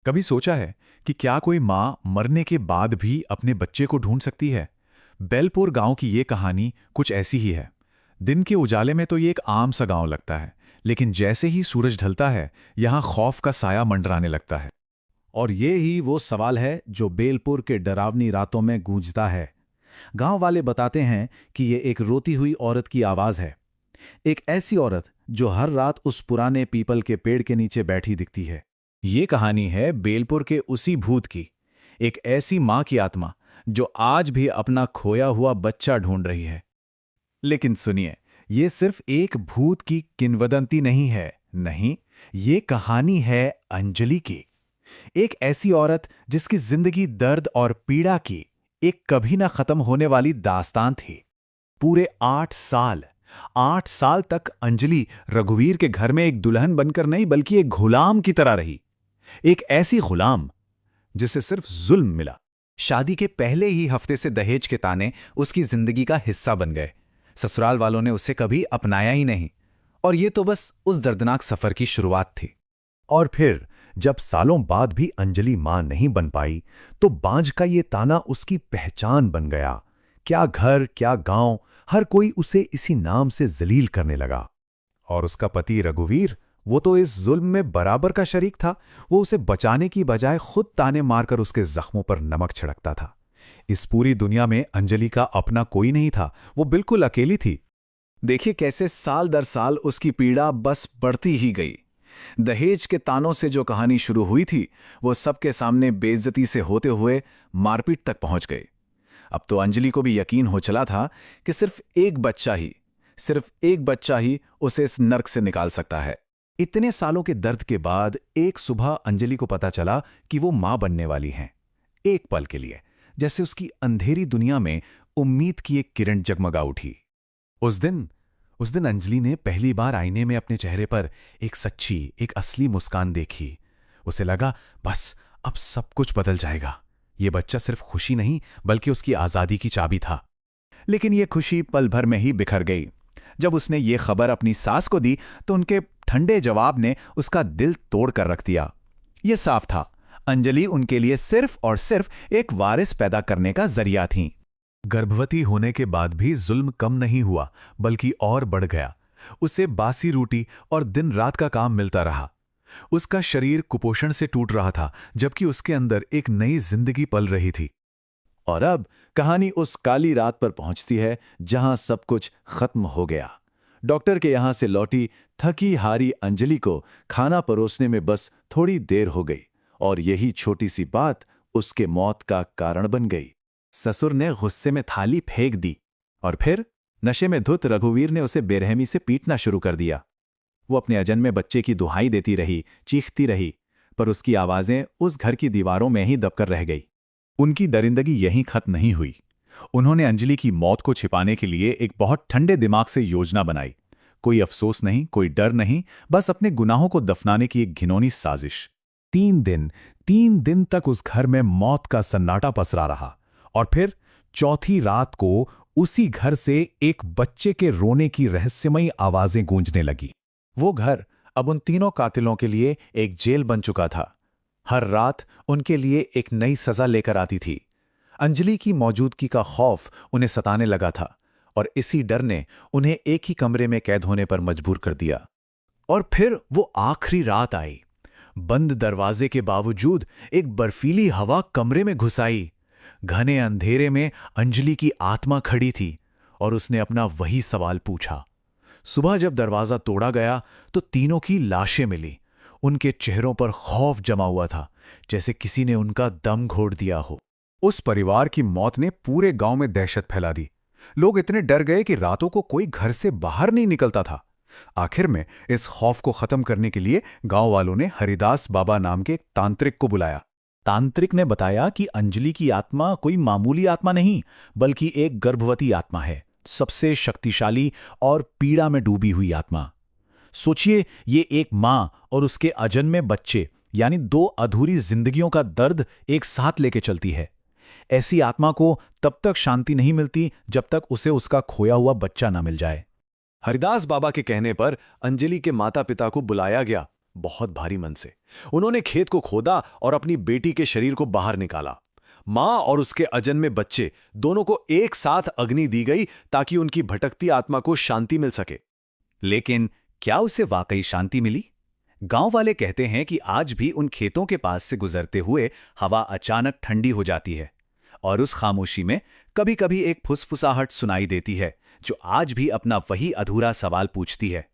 कभी सोचा है कि क्या कोई माँ मरने के बाद भी अपने बच्चे को ढूंढ सकती है? बेलपुर गांव की ये कहानी कुछ ऐसी ही है। दिन के उजाले में तो ये एक आम सा गांव लगता है, लेकिन जैसे ही सूरज ढलता है, यहाँ खौफ का साया मंडराने लगता है। और ये ही वो सवाल है जो बेलपुर के डरावनी रातों में गूंजता है। गांव वाले बताते हैं कि ये एक रोती हुई औरत की आवाज है। एक ऐसी औरत जो हर रात उस पुराने पीपल के पेड़ के नीचे बैठी दिखती है। ये कहानी है बेलपुर के उसी भूत की, एक ऐसी मां की आत्मा जो आज भी अपना खोया हुआ बच्चा ढूंढ रही है। लेकिन सुनिए, ये सिर्फ एक भूत की किंवदंती नहीं है। नहीं, ये कहानी है अंजलि की। एक ऐसी औरत जिसकी जिंदगी दर्द और पीड़ा की एक कभी ना खत्म होने वाली दास्तान थी। पूरे 8 साल तक अंजलि रघुवीर के घर में एक दुल्हन बनकर नहीं, बल्कि एक गुलाम की तरह रही। एक ऐसी गुलाम जिसे सिर्फ जुल्म मिला। शादी के पहले ही हफ्ते से दहेज के ताने उसकी जिंदगी का हिस्सा बन गए। ससुराल वालों ने उसे कभी अपनाया ही नहीं, और ये तो बस उस दर्दनाक सफर की शुरुआत थी। और फिर जब सालों बाद भी अंजलि मां नहीं बन पाई, तो बांझ का ये ताना उसकी पहचान बन गया। क्या घर, क्या गांव, हर कोई उसे इसी नाम से जलील करने लगा। और उसका पति रघुवीर, वो तो इस जुल्म में बराबर का शरीक था। वो उसे बचाने की बजाय खुद ताने मारकर उसके जख्मों पर नमक छिड़कता था। इस पूरी दुनिया में अंजलि का अपना कोई नहीं था। वो बिल्कुल अकेली थी। देखिए कैसे साल दर साल उसकी पीड़ा बस बढ़ती ही गई। दहेज के तानों से जो कहानी शुरू हुई थी, वो सबके सामने बेइज्जती से होते हुए मारपीट तक पहुंच गई। अब तो अंजलि को भी यकीन हो चला था कि सिर्फ एक बच्चा ही उसे इस नर्क से निकाल सकता है। इतने सालों के दर्द के बाद एक सुबह अंजलि को पता चला कि वो मां बनने वाली हैं। एक पल के लिए जैसे उसकी अंधेरी दुनिया में उम्मीद की एक किरण जगमगा उठी। उस दिन अंजलि ने पहली बार आईने में अपने चेहरे पर एक सच्ची, एक असली मुस्कान देखी। उसे लगा बस अब सब कुछ बदल जाएगा। ये बच्चा सिर्फ खुशी नहीं, बल्कि उसकी आजादी की चाबी था। लेकिन ये खुशी पल भर में ही बिखर गई। जब उसने ये खबर अपनी सास को दी, तो उनके ठंडे जवाब ने उसका दिल तोड़ कर रख दिया। यह साफ था, अंजलि उनके लिए सिर्फ और सिर्फ एक वारिस पैदा करने का जरिया थी। गर्भवती होने के बाद भी जुल्म कम नहीं हुआ, बल्कि और बढ़ गया। उसे बासी रोटी और दिन रात का काम मिलता रहा। उसका शरीर कुपोषण से टूट रहा था, जबकि उसके अंदर एक नई जिंदगी पल रही थी। और अब कहानी उस काली रात पर पहुंचती है जहां सब कुछ खत्म हो गया। डॉक्टर के यहां से लौटी थकी हारी अंजलि को खाना परोसने में बस थोड़ी देर हो गई, और यही छोटी सी बात उसके मौत का कारण बन गई। ससुर ने गुस्से में थाली फेंक दी, और फिर नशे में धुत रघुवीर ने उसे बेरहमी से पीटना शुरू कर दिया। वो अपने अजन्मे बच्चे की दुहाई देती रही, चीखती रही, पर उसकी आवाजें उस घर की दीवारों में ही दबकर रह गई। उनकी दरिंदगी यहीं खत्म नहीं हुई। उन्होंने अंजलि की मौत को छिपाने के लिए एक बहुत ठंडे दिमाग से योजना बनाई। कोई अफसोस नहीं, कोई डर नहीं, बस अपने गुनाहों को दफनाने की एक घिनौनी साजिश। 3 दिन तक उस घर में मौत का सन्नाटा पसरा रहा, और फिर चौथी रात को उसी घर से एक बच्चे के रोने की रहस्यमयी आवाजें गूंजने लगी। वो घर अब उन तीनों कातिलों के लिए एक जेल बन चुका था। हर रात उनके लिए एक नई सजा लेकर आती थी। अंजलि की मौजूदगी का खौफ उन्हें सताने लगा था, और इसी डर ने उन्हें एक ही कमरे में कैद होने पर मजबूर कर दिया। और फिर वो आखिरी रात आई। बंद दरवाजे के बावजूद एक बर्फीली हवा कमरे में घुस आई। घने अंधेरे में अंजलि की आत्मा खड़ी थी, और उसने अपना वही सवाल पूछा। सुबह जब दरवाजा तोड़ा गया, तो तीनों की लाशें मिली। उनके चेहरों पर खौफ जमा हुआ था, जैसे किसी ने उनका दम घोट दिया हो। उस परिवार की मौत ने पूरे गांव में दहशत फैला दी। लोग इतने डर गए कि रातों को कोई घर से बाहर नहीं निकलता था। आखिर में इस खौफ को खत्म करने के लिए गांव वालों ने हरिदास बाबा नाम के एक तांत्रिक को बुलाया। तांत्रिक ने बताया कि अंजलि की आत्मा कोई मामूली आत्मा नहीं, बल्कि एक गर्भवती आत्मा है, सबसे शक्तिशाली और पीड़ा में डूबी हुई आत्मा। सोचिए, ये एक मां और उसके अजन्मे बच्चे, यानी 2 अधूरी जिंदगियों का दर्द एक साथ लेके चलती है। ऐसी आत्मा को तब तक शांति नहीं मिलती जब तक उसे उसका खोया हुआ बच्चा ना मिल जाए। हरिदास बाबा के कहने पर अंजलि के माता पिता को बुलाया गया, बहुत भारी मन से। उन्होंने खेत को खोदा और अपनी बेटी के शरीर को बाहर निकाला। मां और उसके अजन्मे बच्चे दोनों को एक साथ अग्नि दी गई ताकि उनकी भटकती आत्मा को शांति मिल सके। लेकिन क्या उसे वाकई शांति मिली? गांव वाले कहते हैं कि आज भी उन खेतों के पास से गुजरते हुए हवा अचानक ठंडी हो जाती है और उस खामोशी में कभी-कभी एक फुसफुसाहट सुनाई देती है जो आज भी अपना वही अधूरा सवाल पूछती है,